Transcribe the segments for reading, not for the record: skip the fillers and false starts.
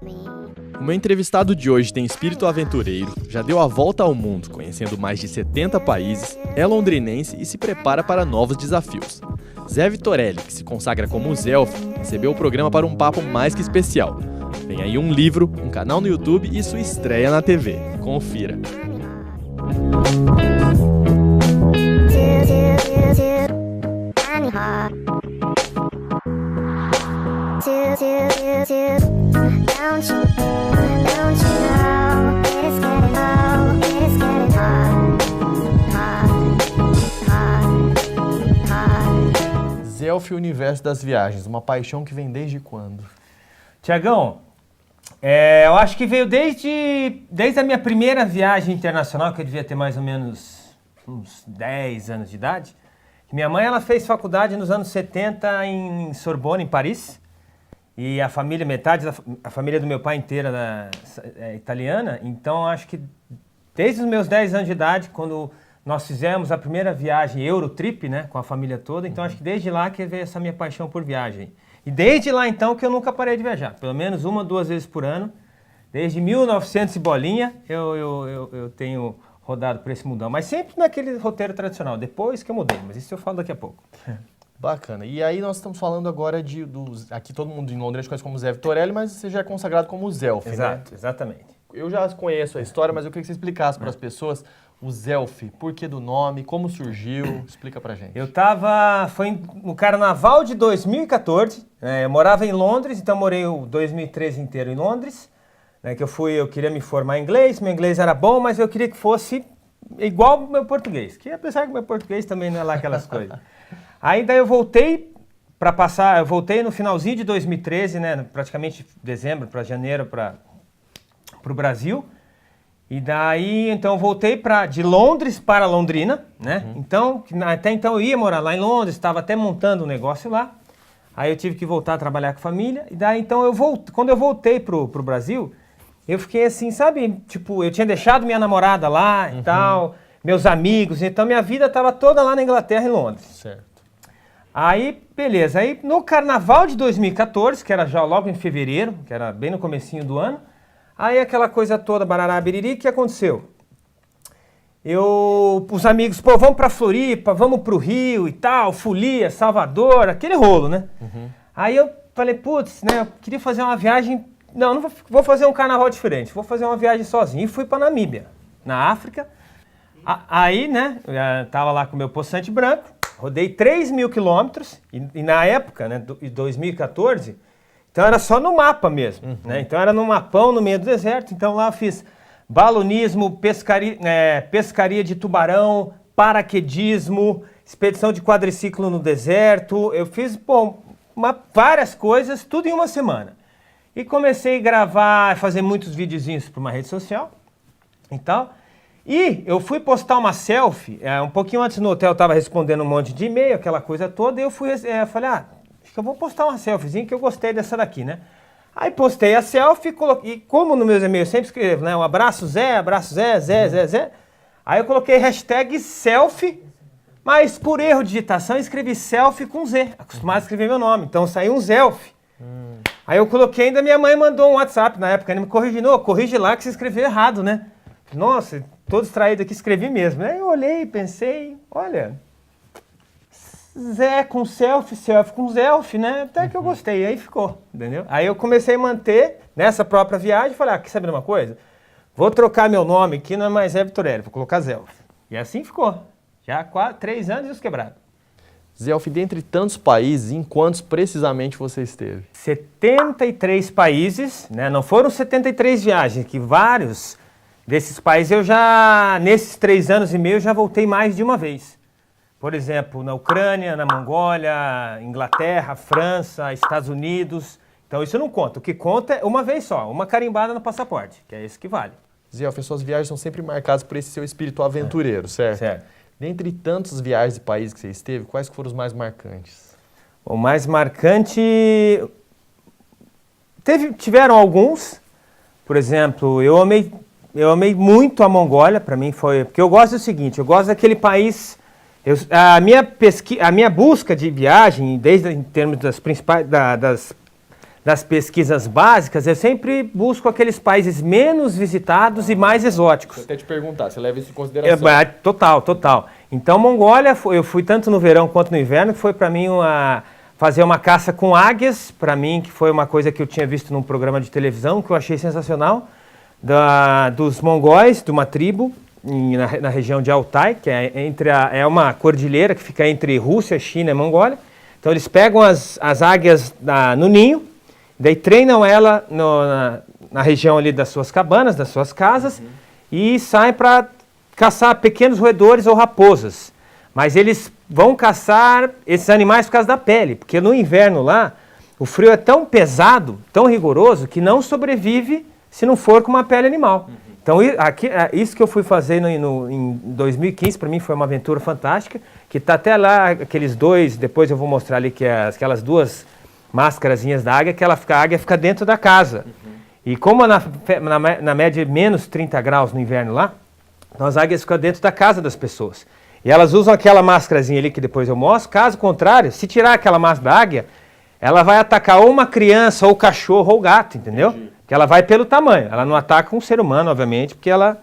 O meu entrevistado de hoje tem espírito aventureiro, já deu a volta ao mundo, conhecendo mais de 70 países, é londrinense e se prepara para novos desafios. Zé Vitorelli, que se consagra como Zelf, recebeu o programa para um papo mais que especial. Vem aí um livro, um canal no YouTube e sua estreia na TV. Confira. Zelf, o universo das viagens, uma paixão que vem desde quando? Tiagão, eu acho que veio desde a minha primeira viagem internacional, que eu devia ter mais ou menos uns 10 anos de idade. Minha mãe ela fez faculdade nos anos 70 em Sorbonne, em Paris. E a família, a família do meu pai inteira é italiana. Então, acho que desde os meus 10 anos de idade, quando nós fizemos a primeira viagem Eurotrip, né, com a família toda, então acho que desde lá que veio essa minha paixão por viagem. E desde lá, então, que eu nunca parei de viajar. Pelo menos 1 ou 2 vezes por ano. Desde 1900 e bolinha, eu tenho rodado por esse mundão. Mas sempre naquele roteiro tradicional, depois que eu mudei. Mas isso eu falo daqui a pouco. Bacana. E aí nós estamos falando agora aqui todo mundo em Londres conhece como Zé Vitorelli, mas você já é consagrado como Zelf, Exato, né? Exatamente. Eu já conheço a história, mas eu queria que você explicasse para as pessoas o Zelf, por que do nome, como surgiu, explica pra gente. Foi no carnaval de 2014, eu morava em Londres, então morei o 2013 inteiro em Londres, né, eu queria me formar em inglês, meu inglês era bom, mas eu queria que fosse igual ao meu português, que apesar que meu português também não é lá aquelas coisas. Aí daí eu voltei no finalzinho de 2013, né, praticamente dezembro para janeiro para o Brasil. E daí, então, eu voltei de Londres para Londrina, né? Uhum. Então, até então eu ia morar lá em Londres, estava até montando um negócio lá. Aí eu tive que voltar a trabalhar com a família. E daí, então, quando eu voltei pro Brasil, eu fiquei assim, sabe? Tipo, eu tinha deixado minha namorada lá e tal, meus amigos. Então, minha vida estava toda lá na Inglaterra, em Londres. Certo. Aí, beleza. Aí, no carnaval de 2014, que era já logo em fevereiro, que era bem no comecinho do ano, aí aquela coisa toda, barará, biriri, o que aconteceu? Os amigos, vamos pra Floripa, vamos pro Rio e tal, Folia, Salvador, aquele rolo, né? Uhum. Aí eu falei, putz, né, eu queria fazer uma viagem, não vou fazer um carnaval diferente, vou fazer uma viagem sozinho. E fui pra Namíbia, na África. Aí, né, eu tava lá com o meu poçante branco, rodei 3.000 quilômetros, e na época, né, em 2014, então era só no mapa mesmo, né? Então era no mapão, no meio do deserto. Então lá eu fiz balonismo, pescaria de tubarão, paraquedismo, expedição de quadriciclo no deserto. Eu fiz, várias coisas, tudo em uma semana. E comecei a gravar, fazer muitos videozinhos para uma rede social e tal. E eu fui postar uma selfie, um pouquinho antes no hotel eu estava respondendo um monte de e-mail, aquela coisa toda, e eu falei, acho que eu vou postar uma selfiezinha que eu gostei dessa daqui, né? Aí postei a selfie e como nos meus e-mails eu sempre escrevo, né? Um abraço Zé, Zé. Aí eu coloquei hashtag selfie, mas por erro de digitação eu escrevi selfie com Z, acostumado a escrever meu nome, então saiu um Zelf. Aí eu coloquei, ainda minha mãe mandou um WhatsApp na época, ele me corrigiu, corrige lá que você escreveu errado, né? Nossa, tô distraído aqui, escrevi mesmo. Aí eu olhei, pensei, olha, Zé com selfie com Zelf, né? Até que eu gostei, aí ficou, entendeu? Aí eu comecei a manter nessa própria viagem, falei, quer saber de uma coisa? Vou trocar meu nome aqui, não é mais Zé Vitorelli, vou colocar Zelf. E assim ficou, já 3 anos e os quebrados. Zelf, dentre tantos países, em quantos precisamente você esteve? 73 países, né? Não foram 73 viagens, que vários desses países nesses 3 anos e meio, eu já voltei mais de uma vez. Por exemplo, na Ucrânia, na Mongólia, Inglaterra, França, Estados Unidos. Então isso não conta. O que conta é uma vez só, uma carimbada no passaporte, que é isso que vale. Zelf, suas viagens são sempre marcadas por esse seu espírito aventureiro, certo? Certo. Dentre tantas viagens e países que você esteve, quais foram os mais marcantes? O mais marcante... Tiveram alguns. Por exemplo, eu amei muito a Mongólia, para mim foi... Porque eu gosto do seguinte, eu gosto daquele país... A minha busca de viagem, desde em termos das principais... das pesquisas básicas, eu sempre busco aqueles países menos visitados e mais exóticos. Vou até te perguntar, você leva isso em consideração? Total. Então, Mongólia, eu fui tanto no verão quanto no inverno, que foi para mim fazer uma caça com águias, para mim, que foi uma coisa que eu tinha visto num programa de televisão, que eu achei sensacional, dos mongóis, de uma tribo, na região de Altai, que é uma cordilheira que fica entre Rússia, China e Mongólia. Então, eles pegam as águias no ninho, daí treinam ela na região ali das suas cabanas, das suas casas, e saem para caçar pequenos roedores ou raposas. Mas eles vão caçar esses animais por causa da pele, porque no inverno lá, o frio é tão pesado, tão rigoroso, que não sobrevive se não for com uma pele animal. Então, isso que eu fui fazer em 2015, para mim foi uma aventura fantástica, que está até lá, aqueles dois, depois eu vou mostrar ali, que é aquelas duas máscarazinhas da águia, que a águia fica dentro da casa. E como na média menos 30 graus no inverno lá, então as águias ficam dentro da casa das pessoas. E elas usam aquela máscarazinha ali que depois eu mostro. Caso contrário, se tirar aquela máscara da águia, ela vai atacar ou uma criança, ou o cachorro, ou o gato, entendeu? Que ela vai pelo tamanho. Ela não ataca um ser humano, obviamente, porque ela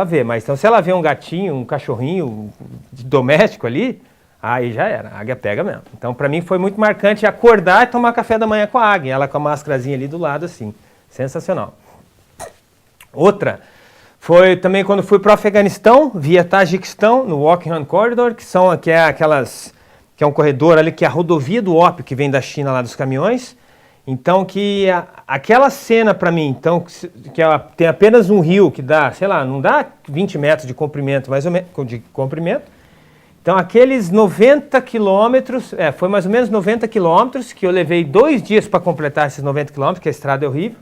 vê. Mas então se ela vê um gatinho, um cachorrinho doméstico ali, aí já era, a águia pega mesmo. Então, para mim, foi muito marcante acordar e tomar café da manhã com a águia, ela com a máscarazinha ali do lado, assim. Sensacional. Outra foi também quando fui para o Afeganistão, via Tajiquistão, no Walking Corridor, que é um corredor ali, que é a rodovia do ópio, que vem da China, lá dos caminhões. Então, aquela cena para mim, então, tem apenas um rio que dá, sei lá, não dá 20 metros de comprimento, mais ou menos, de comprimento. Então, aqueles 90 quilômetros, foi mais ou menos 90 quilômetros, que eu levei 2 dias para completar esses 90 quilômetros, que a estrada é horrível.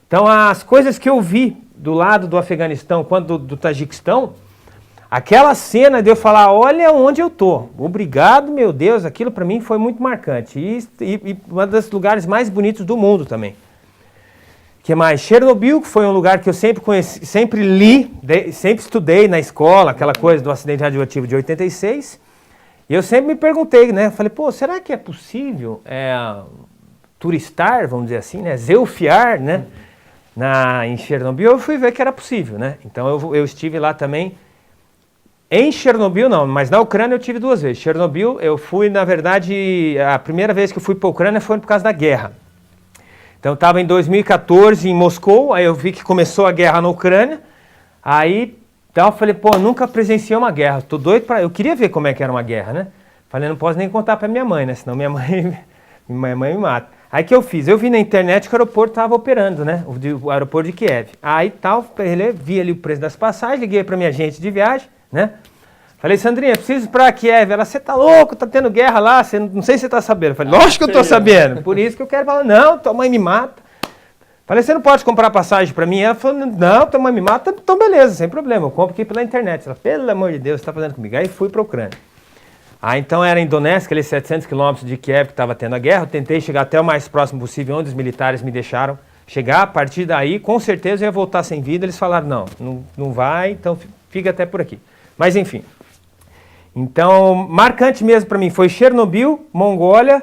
Então, as coisas que eu vi do lado do Afeganistão quanto do Tajiquistão, aquela cena de eu falar, olha onde eu tô. Obrigado, meu Deus, aquilo para mim foi muito marcante. E um dos lugares mais bonitos do mundo também. Que mais? Chernobyl, que foi um lugar que eu sempre conheci, sempre li, sempre estudei na escola, aquela coisa do acidente radioativo de 86. E eu sempre me perguntei, né? Falei, pô, será que é possível turistar, vamos dizer assim, né? Zeufiar, né? Em Chernobyl, eu fui ver que era possível, né? Então eu estive lá também. Em Chernobyl não, mas na Ucrânia eu tive 2 vezes. Chernobyl eu fui, na verdade, a primeira vez que eu fui para a Ucrânia foi por causa da guerra. Então eu estava em 2014 em Moscou, aí eu vi que começou a guerra na Ucrânia, aí então eu falei, pô, nunca presenciei uma guerra, tô doido eu queria ver como é que era uma guerra, né? Falei, não posso nem contar para minha mãe, né? Senão minha mãe me mata. Aí que eu fiz? Eu vi na internet que o aeroporto estava operando, né? O aeroporto de Kiev. Aí tal, vi ali o preço das passagens, liguei para minha agente de viagem, né? Falei, Sandrinha, preciso ir para Kiev. Ela, você tá louco, tá tendo guerra lá, não sei se você tá sabendo. Eu falei, lógico que eu tô sabendo, por isso que eu quero falar, não, tua mãe me mata. Falei, você não pode comprar passagem para mim? Ela falou, não, tua mãe me mata, então beleza, sem problema, eu compro aqui pela internet. Ela, pelo amor de Deus, você tá fazendo comigo? Aí fui para a Ucrânia. Então era em Donetsk, aqueles 700 quilômetros de Kiev que estava tendo a guerra, eu tentei chegar até o mais próximo possível, onde os militares me deixaram chegar. A partir daí, com certeza eu ia voltar sem vida. Eles falaram, não vai, então fica até por aqui. Mas enfim. Então, marcante mesmo para mim foi Chernobyl, Mongólia.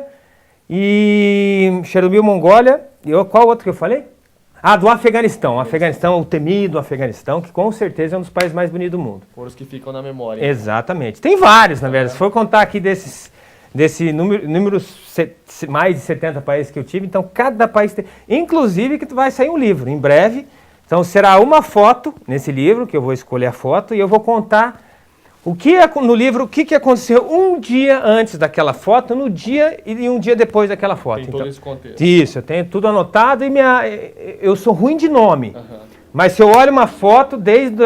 E qual outro que eu falei? Do Afeganistão. O Afeganistão, o temido Afeganistão, que com certeza é um dos países mais bonitos do mundo. Foram os que ficam na memória. Exatamente. Tem vários, na verdade. Se for contar aqui desse número mais de 70 países que eu tive, então cada país tem. Inclusive que vai sair um livro em breve. Então será uma foto nesse livro, que eu vou escolher a foto, e eu vou contar no livro o que aconteceu um dia antes daquela foto, no dia e um dia depois daquela foto. Tem todo esse contexto. Isso, eu tenho tudo anotado e eu sou ruim de nome. Mas se eu olho uma foto, desde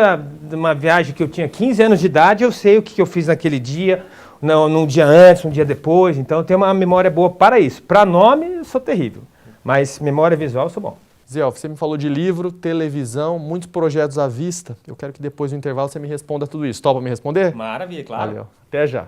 uma viagem que eu tinha 15 anos de idade, eu sei o que eu fiz naquele dia, num dia antes, um dia depois. Então eu tenho uma memória boa para isso. Para nome, eu sou terrível. Mas memória visual, eu sou bom. Zé, você me falou de livro, televisão, muitos projetos à vista. Eu quero que depois do intervalo você me responda tudo isso. Topa me responder? Maravilha, claro. Valeu. Até já.